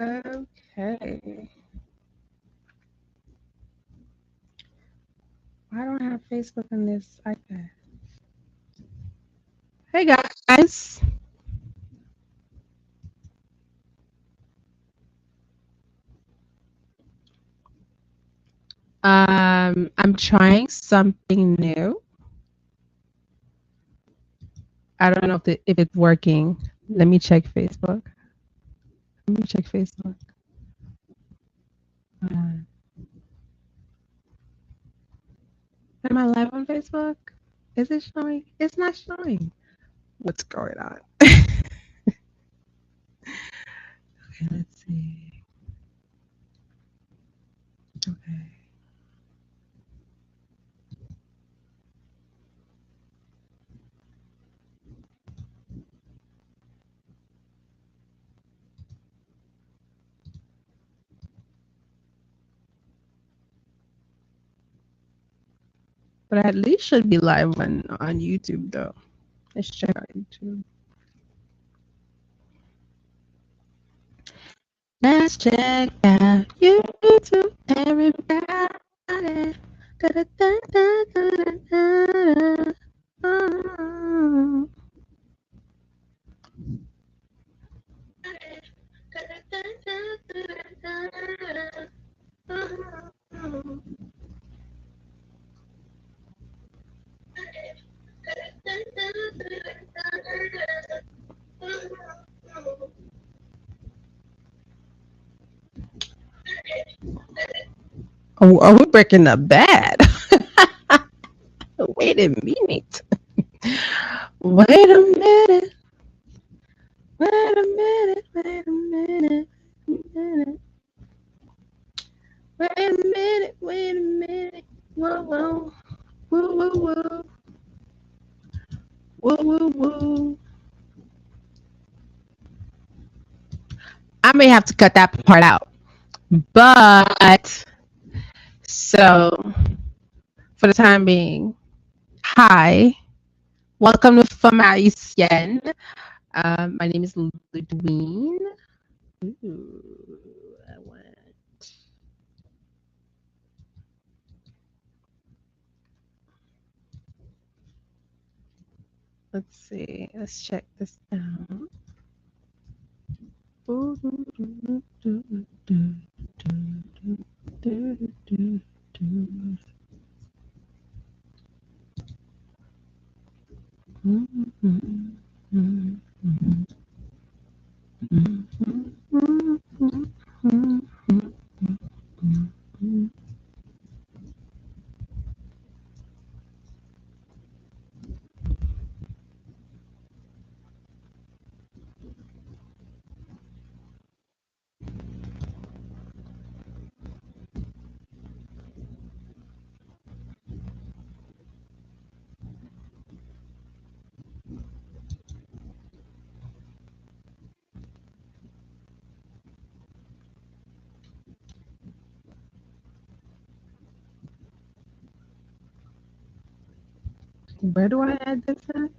Okay. I don't have Facebook on this iPad. Hey guys. I'm trying something new. I don't know if it's working. Let me check Facebook. Let me check Facebook. Uh, am I live on Facebook? Is it showing? It's not showing. What's going on? Okay, let's see. Okay. But I at least should be live on YouTube though. Let's check out YouTube. Let's check out YouTube, everybody. Da-da-da-da-da-da-da. Oh. Oh, are we breaking up bad? Wait a minute. Wait a minute. Wait a minute. Wait a minute. Wait a minute. Wait a minute. Wait a minute. Whoa, whoa. Woo, woo, woo. Woo, woo, woo. I may have to cut that part out. But so for the time being, hi. Welcome to Fanmayisyen. My name is Ludween. Ooh, I want. Let's see. Let's check this out. Where do I add this at?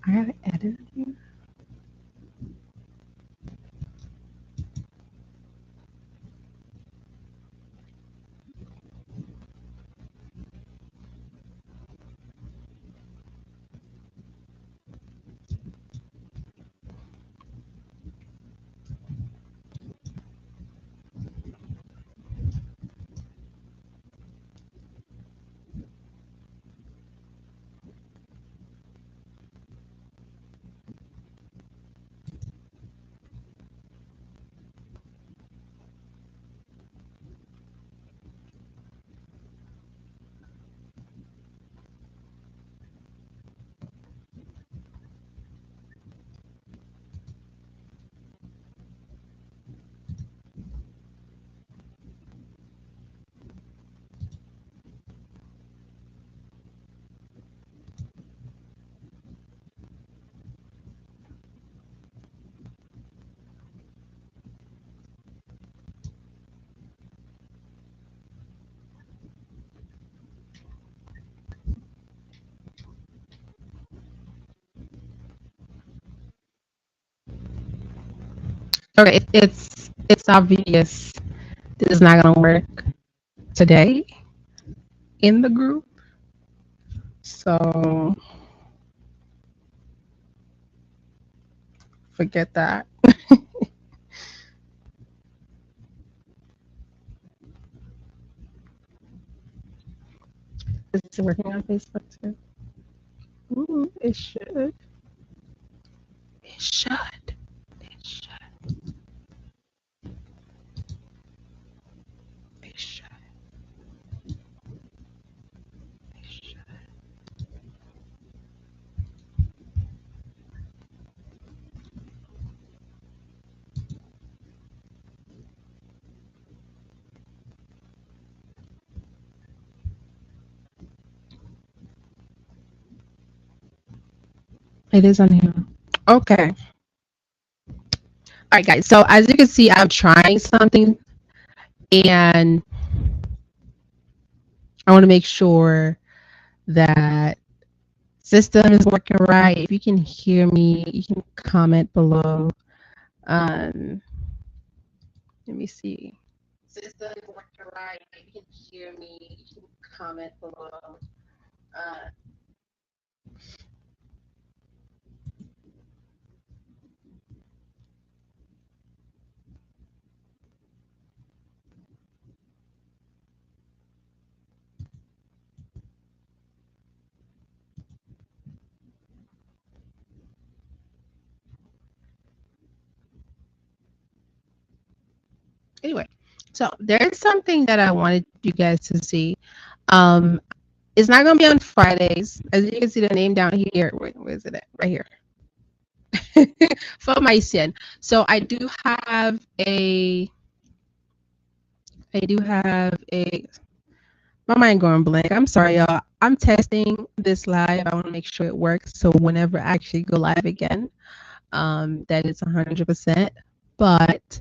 I gotta edit it here. Okay, it's obvious this is not gonna work today in the group. So forget that. Is it working on Facebook too? Ooh, it should. It should. It should. It should. It should. It is on here. Okay. All right, guys. So as you can see, I'm trying something, and I want to make sure that system is working right. If you can hear me, you can comment below. Um, let me see. System is working right. If you can hear me, you can comment below. Uh, anyway, so there's something that I wanted you guys to see. Um, it's not going to be on Fridays. As you can see the name down here. Where is it at? Right here. Fanmayisyen. So I do have a, my mind going blank. I'm sorry, y'all. I'm testing this live. I want to make sure it works. So whenever I actually go live again, that is 100%. But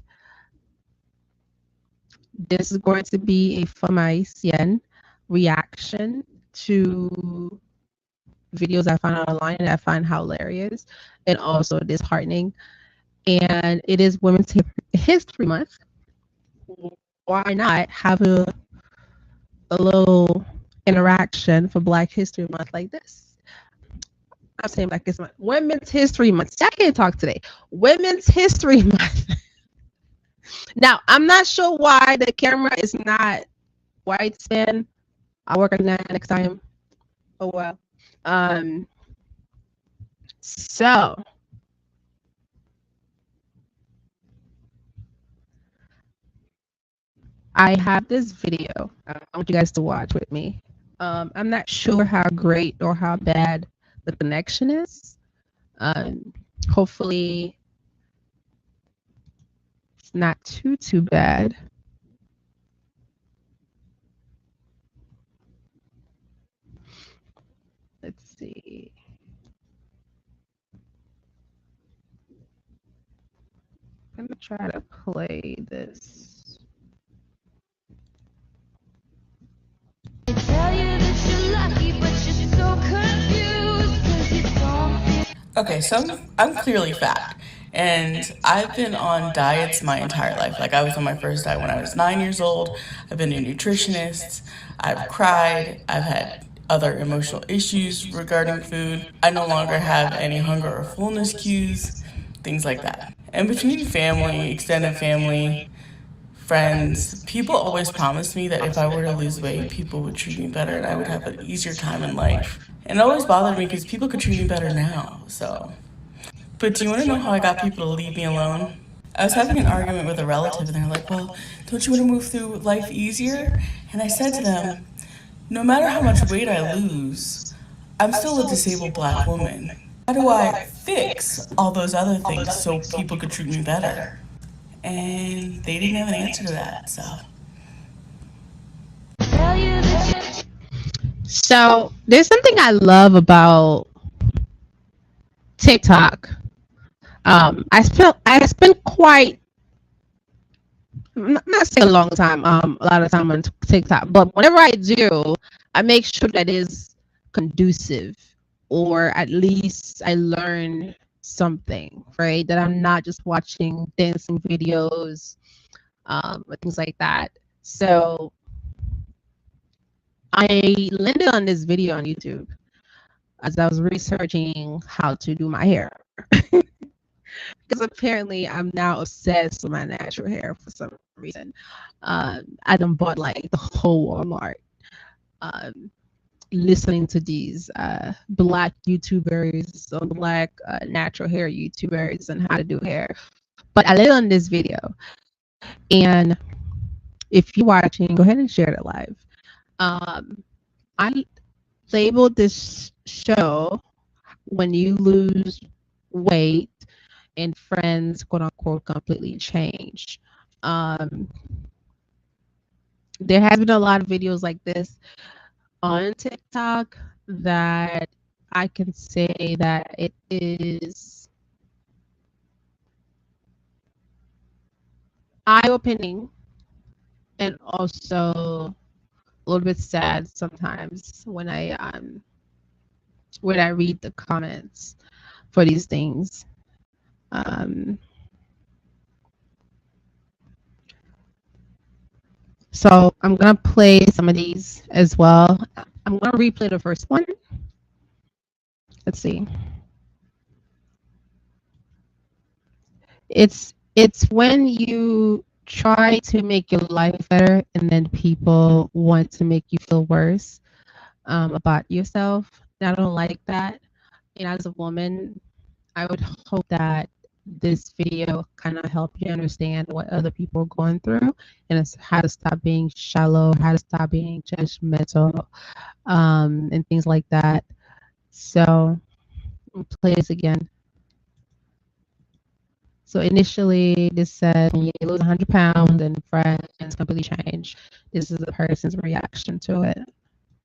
this is going to be a Fanmayisyen reaction to videos I find online and I find hilarious and also disheartening. And it is Women's History Month. Why not have a little interaction for Black History Month like this? I'm saying Black History Month. Women's History Month. I can't talk today. Women's History Month. Now, I'm not sure why the camera is not widespan. I'll work on that next time. Oh well. So I have this video. I want you guys to watch with me. I'm not sure how great or how bad the connection is. Hopefully it's not too bad. Let's see. I'm gonna try to play this. Okay, so I'm clearly fat, and I've been on diets my entire life. Like, I was on my first diet when I was 9 years old. I've been a nutritionist. I've cried. I've had other emotional issues regarding food. I no longer have any hunger or fullness cues, things like that. And between family, extended family, friends, people always promised me that if I were to lose weight, people would treat me better and I would have an easier time in life. And it always bothered me because people could treat me better now, so. But do you want to know how I got people to leave me alone? I was having an argument with a relative and they're like, well, don't you want to move through life easier? And I said to them, no matter how much weight I lose, I'm still a disabled black woman. How do I fix all those other things so people could treat me better? And they didn't have an answer to that, so. So there's something I love about TikTok. I spent quite not say a long time, a lot of time on TikTok, but whenever I do, I make sure that is conducive, or at least I learn something, right? That I'm not just watching dancing videos, or things like that. So I landed on this video on YouTube as I was researching how to do my hair. Because apparently I'm now obsessed with my natural hair for some reason. I done bought like the whole Walmart, um, listening to these black YouTubers, so black natural hair YouTubers, and how to do hair. But I landed on this video, and if you're watching, go ahead and share it live. I labeled this show "When You Lose Weight and Friends quote unquote completely change." Um, there has been a lot of videos like this on TikTok that I can say that it is eye-opening and also a little bit sad sometimes when I read the comments for these things. Um, so I'm gonna play some of these as well. I'm gonna replay the first one. Let's see. It's when you try to make your life better and then people want to make you feel worse about yourself. And I don't like that. And as a woman, I would hope that this video kind of help you understand what other people are going through, and it's how to stop being shallow, how to stop being judgmental, and things like that. So I'll play this again. So initially, this said when you lose 100 pounds and friends completely change. This is the person's reaction to it.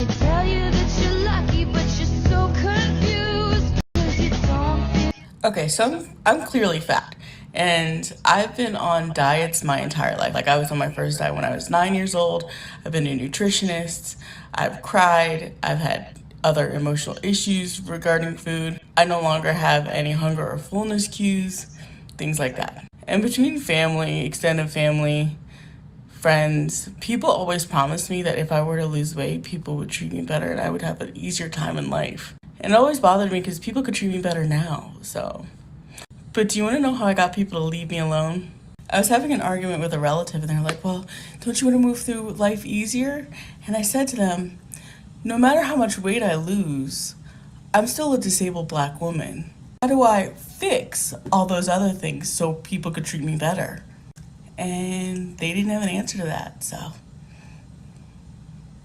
I tell you that you're lucky, but you're so confused because you don't. Okay, so I'm clearly fat, and I've been on diets my entire life. Like, I was on my first diet when I was 9 years old. I've been a nutritionist. I've cried. I've had other emotional issues regarding food. I no longer have any hunger or fullness cues, things like that. And between family, extended family, friends, people always promised me that if I were to lose weight, people would treat me better and I would have an easier time in life. And it always bothered me because people could treat me better now, so. But do you want to know how I got people to leave me alone? I was having an argument with a relative and they're like, well, don't you want to move through life easier? And I said to them, no matter how much weight I lose, I'm still a disabled black woman. How do I fix all those other things so people could treat me better? And they didn't have an answer to that, so.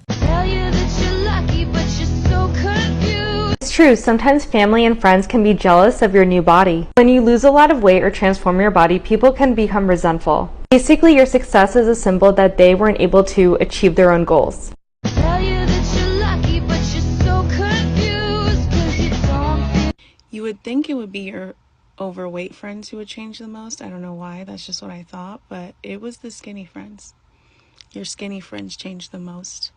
Tell you that you're lucky, but you're so confused. It's true, sometimes family and friends can be jealous of your new body. When you lose a lot of weight or transform your body, people can become resentful. Basically, your success is a symbol that they weren't able to achieve their own goals. Tell you that you're lucky, but you're so confused 'cause you don't. You would think it would be your overweight friends who would change the most. I don't know why, that's just what I thought, but it was the skinny friends. Your skinny friends changed the most.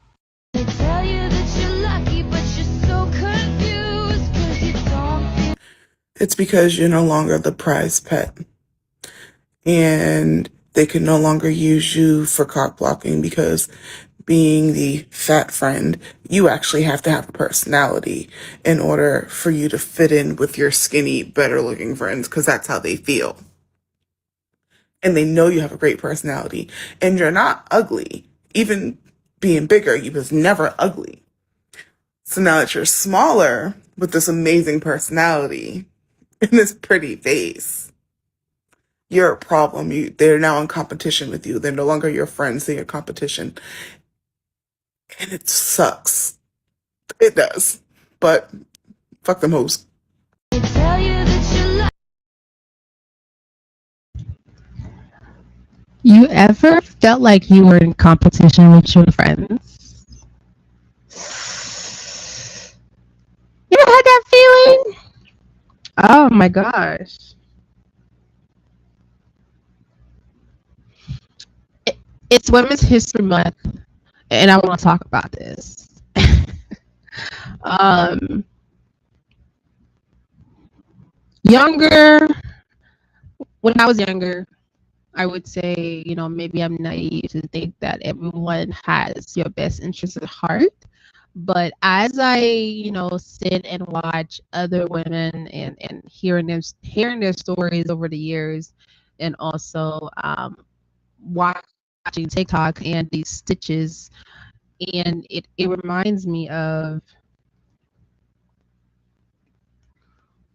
They tell you that you're lucky, but you're so confused 'cause you don't. It's because you're no longer the prize pet. And they can no longer use you for cock blocking because being the fat friend, you actually have to have a personality in order for you to fit in with your skinny, better looking friends, because that's how they feel. And they know you have a great personality and you're not ugly. Even being bigger, you was never ugly. So now that you're smaller with this amazing personality and this pretty face, you're a problem. They're now in competition with you. They're no longer your friends, they're your competition. And it sucks. It does. But fuck them hoes. They tell you that you're lucky. You ever felt like you were in competition with your friends? You ever had that feeling? Oh my gosh. It's Women's History Month, and I want to talk about this. Younger, when I was younger, I would say, maybe I'm naive to think that everyone has your best interest at heart. But as I, sit and watch other women and hearing their stories over the years, and also watching TikTok and these stitches, and it reminds me of,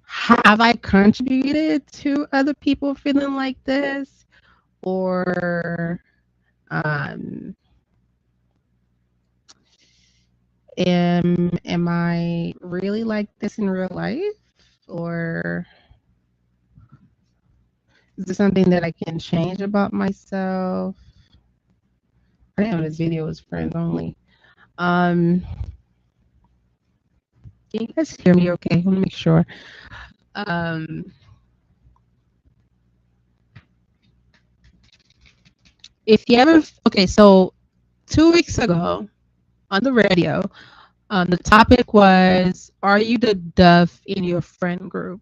have I contributed to other people feeling like this? Or um am I really like this in real life? Or is this something that I can change about myself? I didn't know this video was friends only. Can you guys hear me okay? Let me make sure. If you ever, okay, so 2 weeks ago on the radio, the topic was, are you the deaf in your friend group?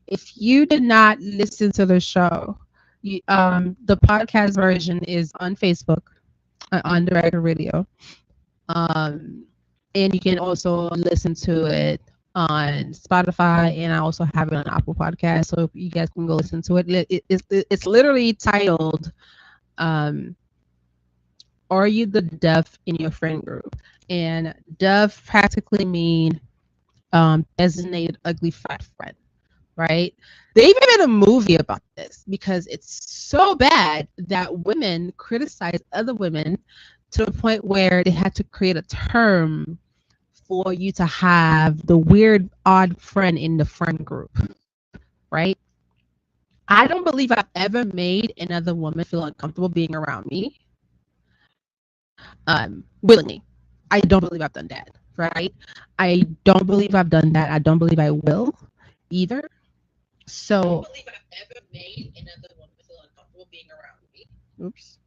If you did not listen to the show, the podcast version is on Facebook, on the regular radio. And you can also listen to it on Spotify, and I also have it on Apple Podcasts, so you guys can go listen to it. It's literally titled, are you the deaf in your friend group? And deaf practically mean designated ugly fat friend, right? They even made a movie about this because it's so bad that women criticize other women to the point where they had to create a term for you to have the weird, odd friend in the friend group, right? I don't believe I've ever made another woman feel uncomfortable being around me, willingly. I don't believe I've done that, right? I don't believe I've done that. I don't believe I will either. So I don't believe I've ever made another woman feel uncomfortable being around me. Oops.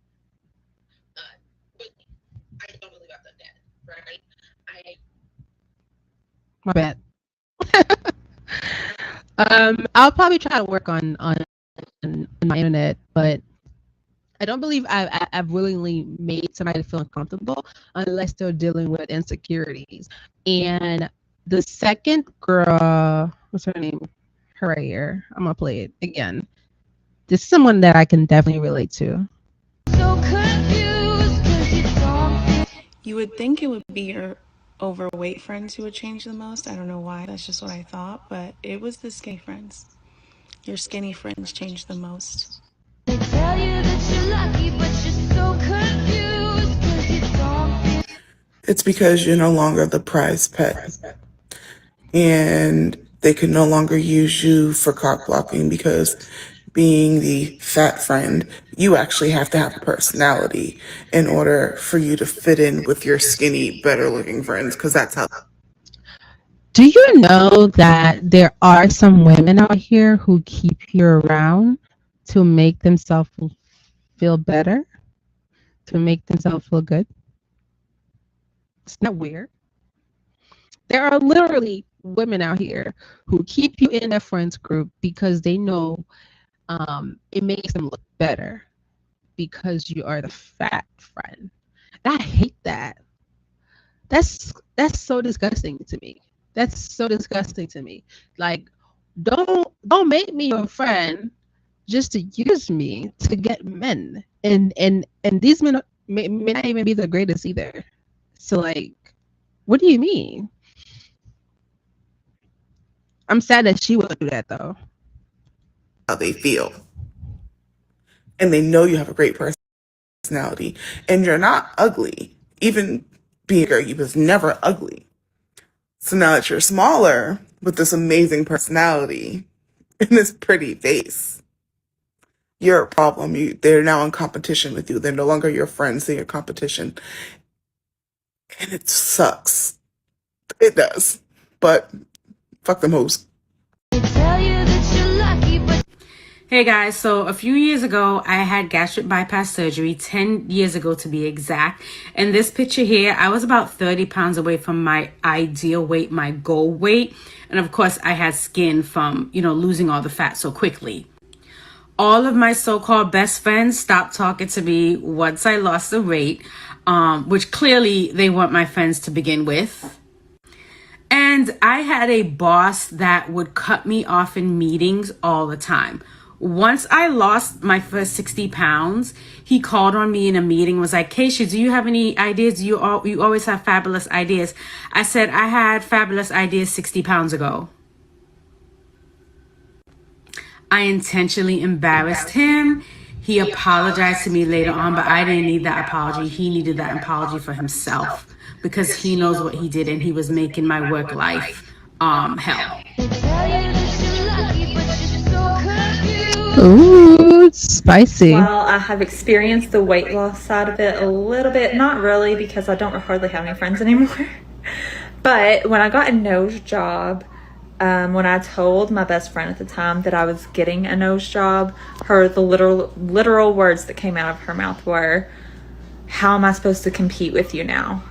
I don't believe I've done that, right? My bad. I'll probably try to work on my internet, but I don't believe I've willingly made somebody feel uncomfortable unless they're dealing with insecurities. And the second girl, what's her name? Her right here. I'm gonna play it again. This is someone that I can definitely relate to. So confused 'cause you don't. You would think it would be your overweight friends who would change the most. I don't know why. That's just what I thought, but it was the skinny friends. Your skinny friends change the most. They tell you that you're lucky, but you're so confused 'cause you don't. It's because you're no longer the prize pet. And they can no longer use you for cock blocking because being the fat friend, you actually have to have a personality in order for you to fit in with your skinny, better looking friends, because that's how. Do you know that there are some women out here who keep you around to make themselves feel better, to make themselves feel good? It's not weird. There are literally women out here who keep you in their friends group because they know it makes them look better because you are the fat friend. And I hate that. That's so disgusting to me. That's so disgusting to me. Like, don't make me your friend just to use me to get men. And these men may not even be the greatest either. So like, what do you mean? I'm sad that she would do that though. How they feel. And they know you have a great personality. And you're not ugly. Even being a girl, you was never ugly. So now that you're smaller with this amazing personality and this pretty face, you're a problem. They're now in competition with you. They're no longer your friends, they're your competition. And it sucks. It does. But fuck them hoes. They tell you that you're lucky, but Hey guys, so a few years ago, I had gastric bypass surgery, 10 years ago to be exact. And this picture here, I was about 30 pounds away from my ideal weight, my goal weight. And of course, I had skin from, losing all the fat so quickly. All of my so-called best friends stopped talking to me once I lost the weight, which clearly they weren't my friends to begin with. And I had a boss that would cut me off in meetings all the time. Once I lost my first 60 pounds, he called on me in a meeting, was like, Keisha, do you have any ideas? You always have fabulous ideas. I said, I had fabulous ideas 60 pounds ago. I intentionally embarrassed him. He apologized to me later on, but I didn't need that apology. He needed that apology for himself because he knows what he did and he was making my work life hell. Ooh, spicy. Well, I have experienced the weight loss side of it a little bit. Not really, because I don't hardly have any friends anymore. But when I got a nose job, when I told my best friend at the time that I was getting a nose job, the literal words that came out of her mouth were, "How am I supposed to compete with you now?"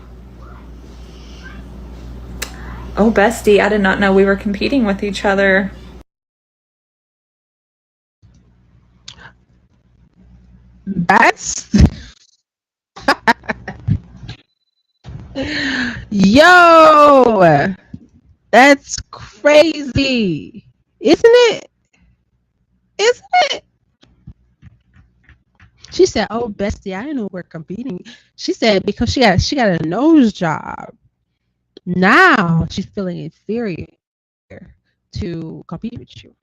Oh, bestie, I did not know we were competing with each other. That's yo, that's crazy, isn't it? Isn't it? She said, "Oh, bestie, I didn't know we're competing." She said because she got a nose job. Now she's feeling inferior to compete with you.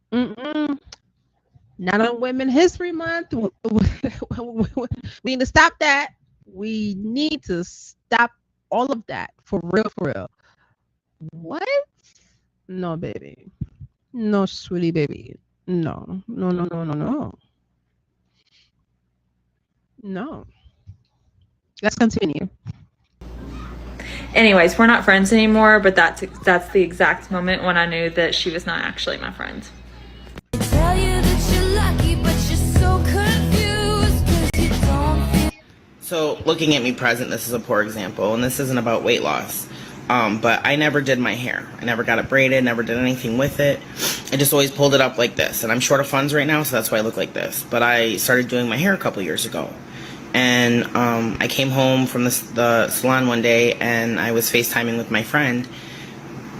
Mm-mm. Not on Women's History Month. We need to stop that. We need to stop all of that for real, for real. What? No, baby. No, sweetie, baby. No, no, no, no, no, no. No. Let's continue. Anyways, we're not friends anymore, but that's the exact moment when I knew that she was not actually my friend. So looking at me present, this is a poor example, and this isn't about weight loss. But I never did my hair. I never got it braided, never did anything with it. I just always pulled it up like this. And I'm short of funds right now, so that's why I look like this. But I started doing my hair a couple years ago. And I came home from the salon one day, and I was FaceTiming with my friend,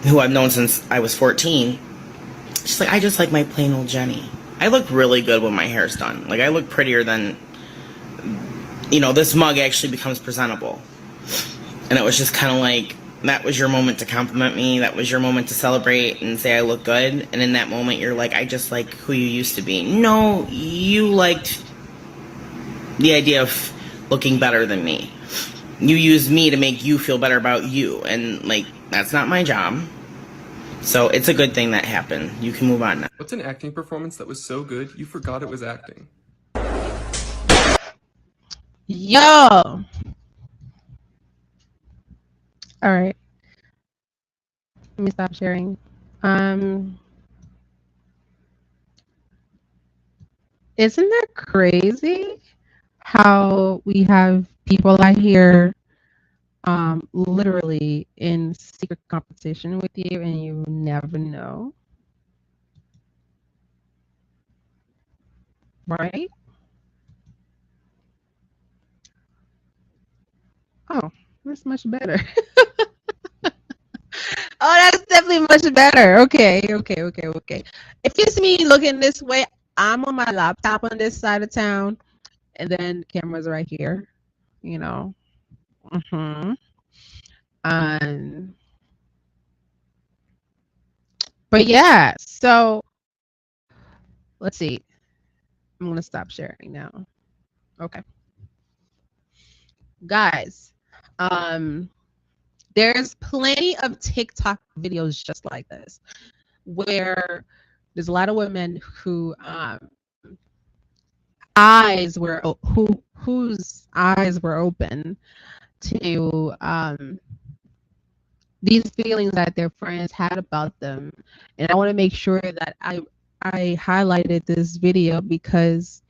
who I've known since I was 14. She's like, "I just like my plain old Jenny." I look really good when my hair's done. Like, I look prettier than, this mug actually becomes presentable. And it was just kind of like, that was your moment to compliment me. That was your moment to celebrate and say I look good. And in that moment, you're like, I just like who you used to be. No, you liked the idea of looking better than me. You used me to make you feel better about you. And, that's not my job. So it's a good thing that happened. You can move on now. What's an acting performance that was so good you forgot it was acting? Yo. All right. Let me stop sharing. Isn't that crazy how we have people out here literally in secret competition with you and you never know? Right? Oh, that's much better. Oh, that's definitely much better. Okay. If you see me looking this way, I'm on my laptop on this side of town, and then the camera's right here. But yeah, so let's see. I'm gonna stop sharing now. Okay, guys. There's plenty of TikTok videos just like this, where there's a lot of women who whose eyes were open to these feelings that their friends had about them. And I want to make sure that I highlighted this video because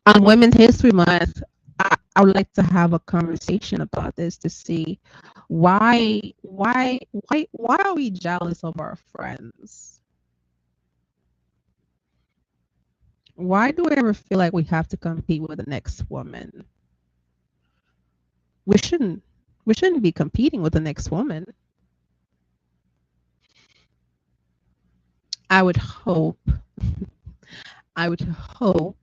on Women's History Month, I would like to have a conversation about this to see why are we jealous of our friends? Why do we ever feel like we have to compete with the next woman? We shouldn't. We shouldn't be competing with the next woman. I would hope I would hope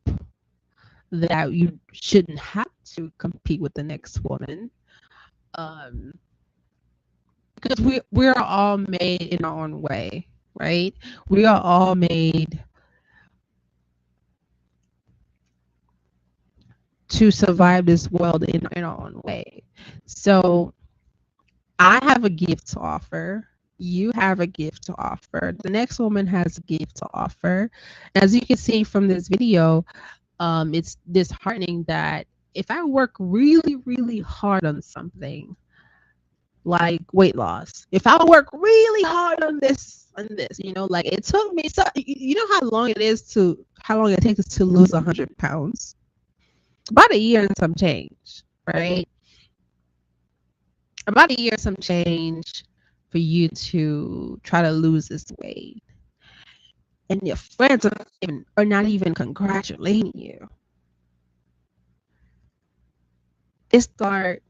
that you shouldn't have to compete with the next woman. Um, because we're all made in our own way, right? We are all made to survive this world in our own way. So I have a gift to offer. You have a gift to offer. The next woman has a gift to offer. As you can see from this video, it's disheartening that if I work really, really hard on something like weight loss, if I work really hard on this, like it took me so you know how long it takes to lose 100 pounds? About a year and some change, right? About a year and some change for you to try to lose this weight. And your friends are not even congratulating you. They start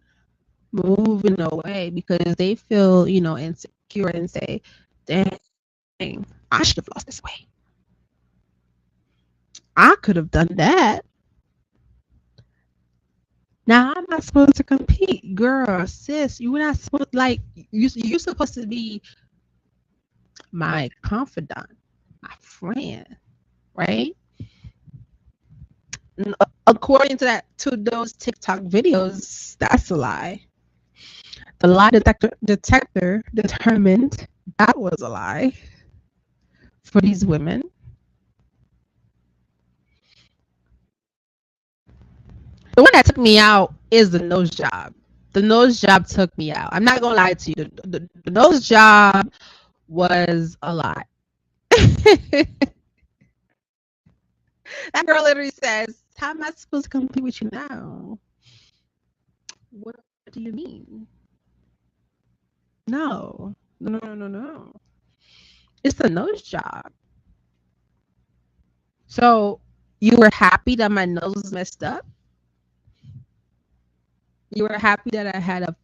moving away because they feel, insecure and say, dang, I should have lost this weight. I could have done that. Now I'm not supposed to compete, girl, sis. You're not supposed you're supposed to be my confidant, my friend, right? According to those TikTok videos, that's a lie. The lie detector determined that was a lie for these women. The one that took me out is the nose job. The nose job took me out. I'm not gonna lie to you. The nose job was a lot. That girl literally says, "How am I supposed to compete with you now?" What do you mean? No, no, no, no, no. It's a nose job. So you were happy that my nose was messed up? You were happy that I had a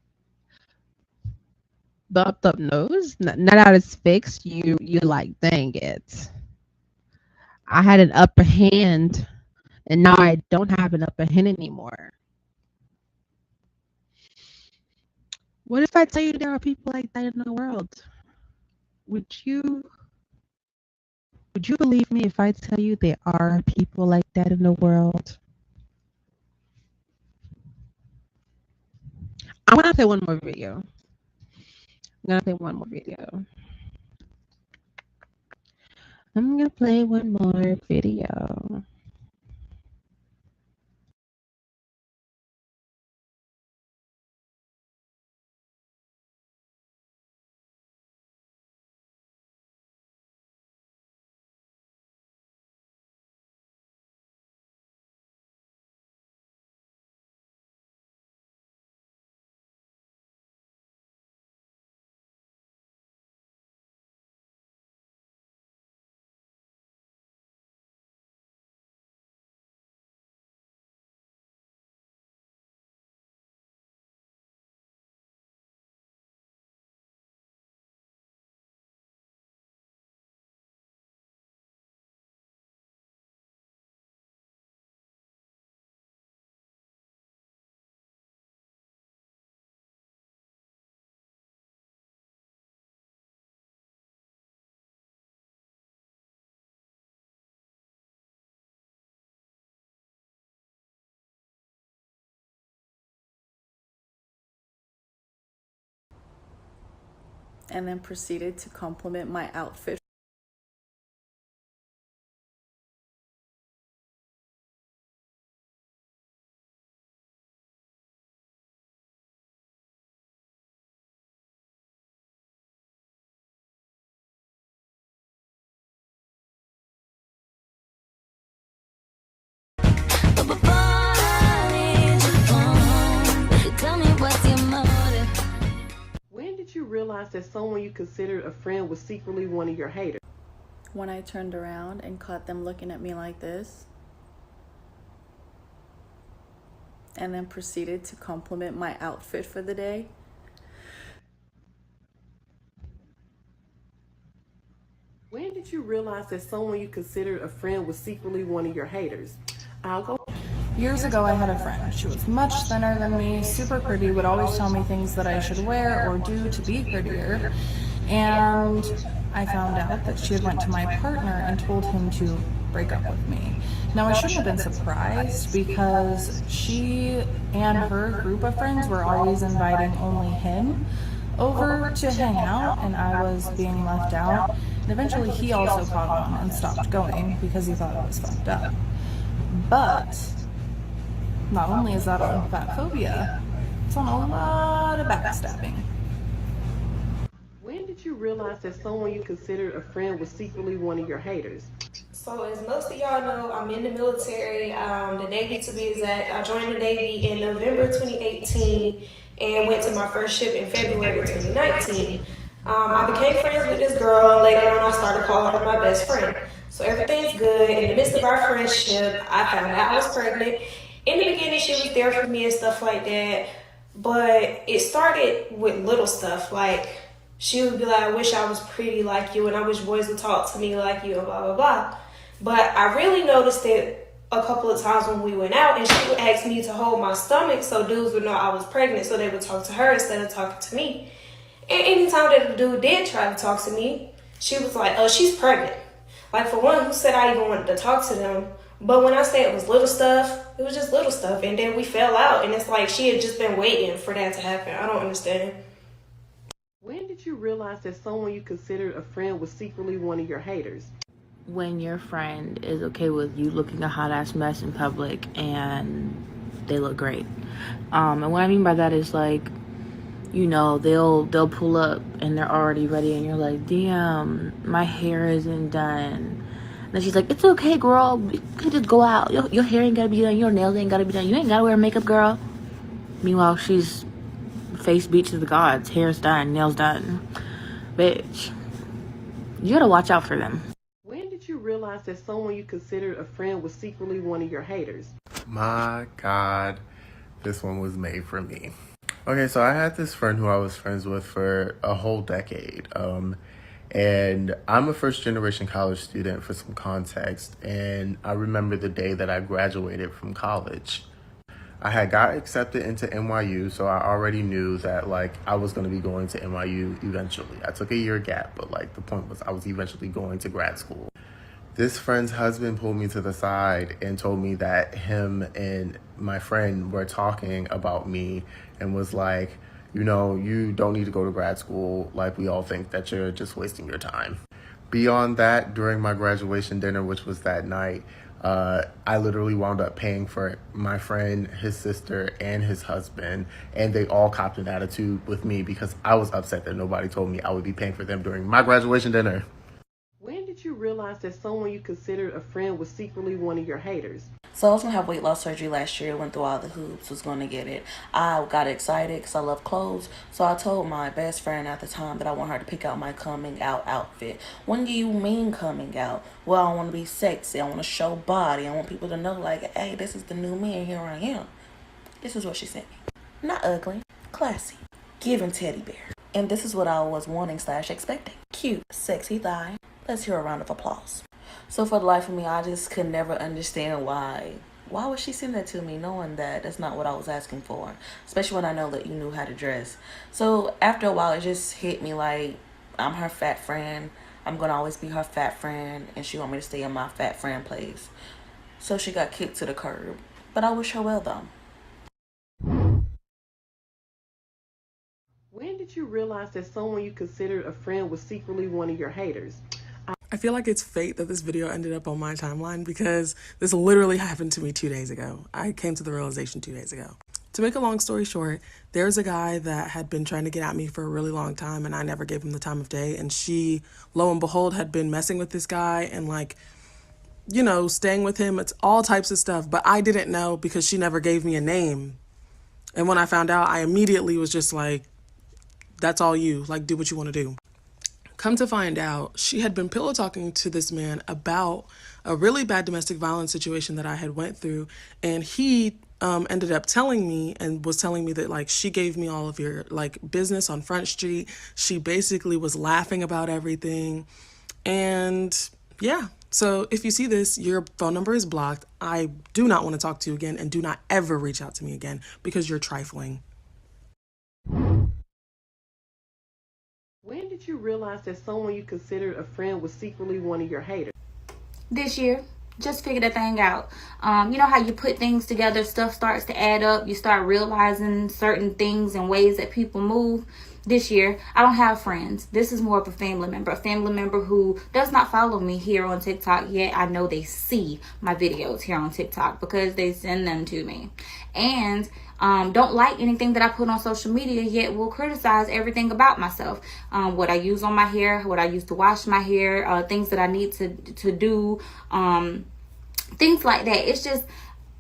bumped up nose? Not that it's fixed. You like, dang it. I had an upper hand and now I don't have an upper hand anymore. What if I tell you there are people like that in the world? Would you would you believe me if I tell you there are people like that in the world? I'm gonna play one more video. I'm gonna play one more video. And then proceeded to compliment my outfit. realize that someone you considered a friend was secretly one of your haters? When I turned around and caught them looking at me like this, and then proceeded to compliment my outfit for the day. When did you realize that someone you considered a friend was secretly one of your haters? I'll go. Years ago, I had a friend. She was much thinner than me, super pretty, would always tell me things that I should wear or do to be prettier. And I found out that she had went to my partner and told him to break up with me. Now, I shouldn't have been surprised because she and her group of friends were always inviting only him over to hang out, and I was being left out. And eventually he also caught on and stopped going because he thought it was fucked up. But not only is that on fat phobia, it's on a lot of backstabbing. When did you realize that someone you considered a friend was secretly one of your haters? So as most of y'all know, I'm in the military, the Navy to be exact. I joined the Navy in November 2018 and went to my first ship in February 2019. I became friends with this girl, and later on I started calling her my best friend. So everything's good. In the midst of our friendship, I found out I was pregnant. In the beginning, she was there for me and stuff like that, but it started with little stuff, like she would be like, I wish I was pretty like you, and I wish boys would talk to me like you, and blah, blah, blah. But I really noticed it a couple of times when we went out, and she would ask me to hold my stomach so dudes would know I was pregnant, so they would talk to her instead of talking to me. And anytime that a dude did try to talk to me, she was like, oh, she's pregnant. Like, for one, who said I even wanted to talk to them? But when I say it was little stuff, it was just little stuff. And then we fell out, and it's like she had just been waiting for that to happen. I don't understand. When did you realize that someone you considered a friend was secretly one of your haters? When your friend is okay with you looking a hot ass mess in public and they look great. And what I mean by that is, like, you know, they'll pull up and they're already ready and you're like, damn, my hair isn't done. And then she's like, it's okay, girl, you can just go out. Your hair ain't gotta be done, your nails ain't gotta be done, you ain't gotta wear makeup, girl. Meanwhile, she's face beat to the gods, hair's done, nails done. Bitch, you gotta watch out for them. When did you realize that someone you considered a friend was secretly one of your haters? My God, this one was made for me. Okay, so I had this friend who I was friends with for a whole decade. And I'm a first generation college student, for some context. And I remember the day that I graduated from college. I had got accepted into NYU, so I already knew that, like, I was going to be going to NYU eventually. I took a year gap, but, like, the point was I was eventually going to grad school. This friend's husband pulled me to the side and told me that him and my friend were talking about me and was like, you know, you don't need to go to grad school. Like, we all think that you're just wasting your time. Beyond that, during my graduation dinner, which was that night, I literally wound up paying for my friend, his sister, and his husband, and they all copped an attitude with me because I was upset that nobody told me I would be paying for them during my graduation dinner. When did you realize that someone you considered a friend was secretly one of your haters? So I was going to have weight loss surgery last year, went through all the hoops, was going to get it. I got excited because I love clothes. So I told my best friend at the time that I want her to pick out my coming out outfit. What do you mean coming out? Well, I want to be sexy. I want to show body. I want people to know, like, hey, this is the new me and here I am. This is what she sent me. Not ugly, classy, giving teddy bear. And this is what I was wanting / expecting. Cute, sexy thigh. Let's hear a round of applause. So for the life of me, I just could never understand why would she send that to me knowing that that's not what I was asking for, especially when I know that you knew how to dress. So after a while, it just hit me like I'm her fat friend. I'm going to always be her fat friend, and she want me to stay in my fat friend place. So she got kicked to the curb. But I wish her well, though. When did you realize that someone you considered a friend was secretly one of your haters? I feel like it's fate that this video ended up on my timeline because this literally happened to me 2 days ago. I came to the realization 2 days ago. To make a long story short, there's a guy that had been trying to get at me for a really long time and I never gave him the time of day. And she, lo and behold, had been messing with this guy and, like, you know, staying with him. It's all types of stuff. But I didn't know because she never gave me a name. And when I found out, I immediately was just like, that's all you. Like, do what you want to do. Come to find out, she had been pillow talking to this man about a really bad domestic violence situation that I had went through, and he ended up telling me and was telling me that like she gave me all of your like business on Front Street. She basically was laughing about everything, and yeah. So if you see this, your phone number is blocked. I do not want to talk to you again, and do not ever reach out to me again because you're trifling. When did you realize that someone you considered a friend was secretly one of your haters? This year. Just figure that thing out. You know how you put things together, stuff starts to add up. You start realizing certain things and ways that people move. This year, I don't have friends. This is more of a family member who does not follow me here on TikTok yet. I know they see my videos here on TikTok because they send them to me. And don't like anything that I put on social media yet will criticize everything about myself. What I use on my hair, what I use to wash my hair, things that I need to do, things like that. It's just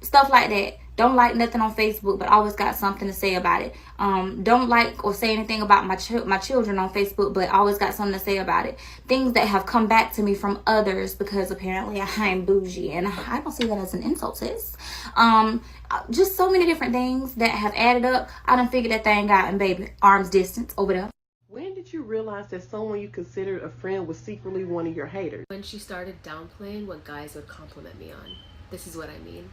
stuff like that. Don't like nothing on Facebook, but always got something to say about it. Don't like or say anything about my children on Facebook, but always got something to say about it. Things that have come back to me from others because apparently I'm bougie, and I don't see that as an insult, sis. Just so many different things that have added up. I done figured that thing out, and baby, arm's distance over there. When did you realize that someone you considered a friend was secretly one of your haters? When she started downplaying what guys would compliment me on. This is what I mean.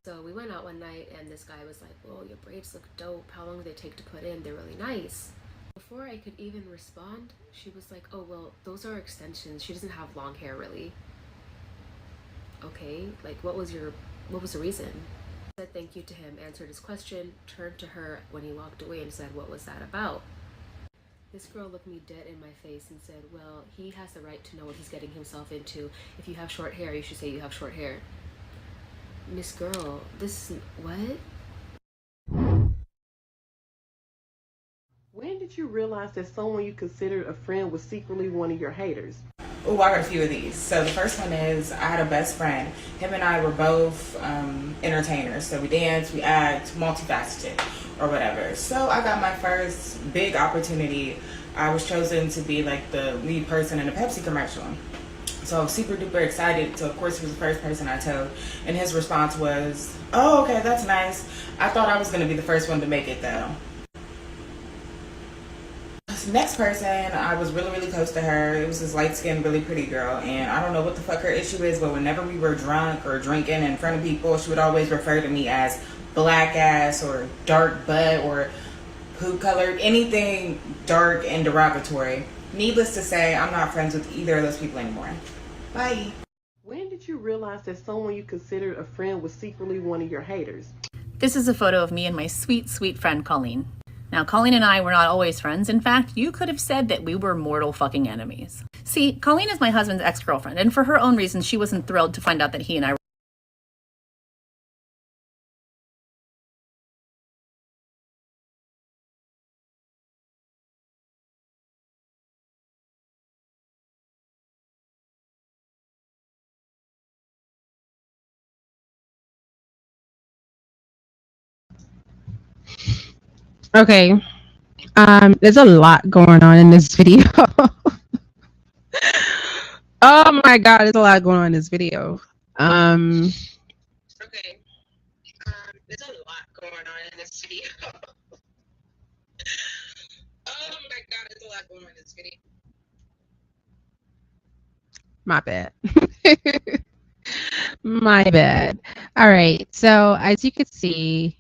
So we went out one night and this guy was like, "Whoa, your braids look dope. How long do they take to put in? They're really nice." Before I could even respond, she was like, "Oh, well, those are extensions. She doesn't have long hair, really." Okay, like what was the reason? I said thank you to him, answered his question, turned to her when he walked away and said, "What was that about?" This girl looked me dead in my face and said, "Well, he has the right to know what he's getting himself into. If you have short hair, you should say you have short hair." Miss Girl, this is what? When did you realize that someone you considered a friend was secretly one of your haters? Oh, I got a few of these. So the first one is I had a best friend. Him and I were both entertainers. So we danced, we act, multifaceted or whatever. So I got my first big opportunity. I was chosen to be like the lead person in a Pepsi commercial. So I was super duper excited. So of course he was the first person I told. And his response was, "Oh, okay, that's nice. I thought I was going to be the first one to make it though." Next person, I was really, really close to her. It was this light-skinned, really pretty girl. And I don't know what the fuck her issue is, but whenever we were drunk or drinking in front of people, she would always refer to me as black ass or dark butt or poop colored, anything dark and derogatory. Needless to say, I'm not friends with either of those people anymore. Bye. When did you realize that someone you considered a friend was secretly one of your haters? This is a photo of me and my sweet, sweet friend Colleen. Now, Colleen and I were not always friends. In fact, you could have said that we were mortal fucking enemies. See, Colleen is my husband's ex-girlfriend, and for her own reasons, she wasn't thrilled to find out that he and I were Okay. There's a lot going on in this video. Oh my god, there's a lot going on in this video. Okay. There's a lot going on in this video. Oh my god, there's a lot going on in this video. My bad. My bad. All right. So as you can see,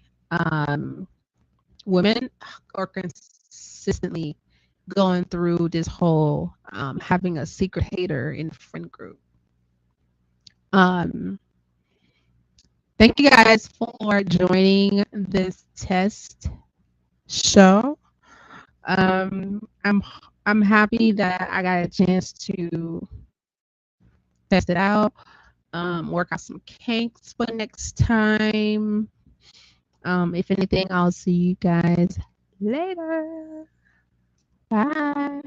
women are consistently going through this whole having a secret hater in the friend group. Thank you guys for joining this test show. I'm happy that I got a chance to test it out, work out some kinks for next time. If anything, I'll see you guys later. Bye.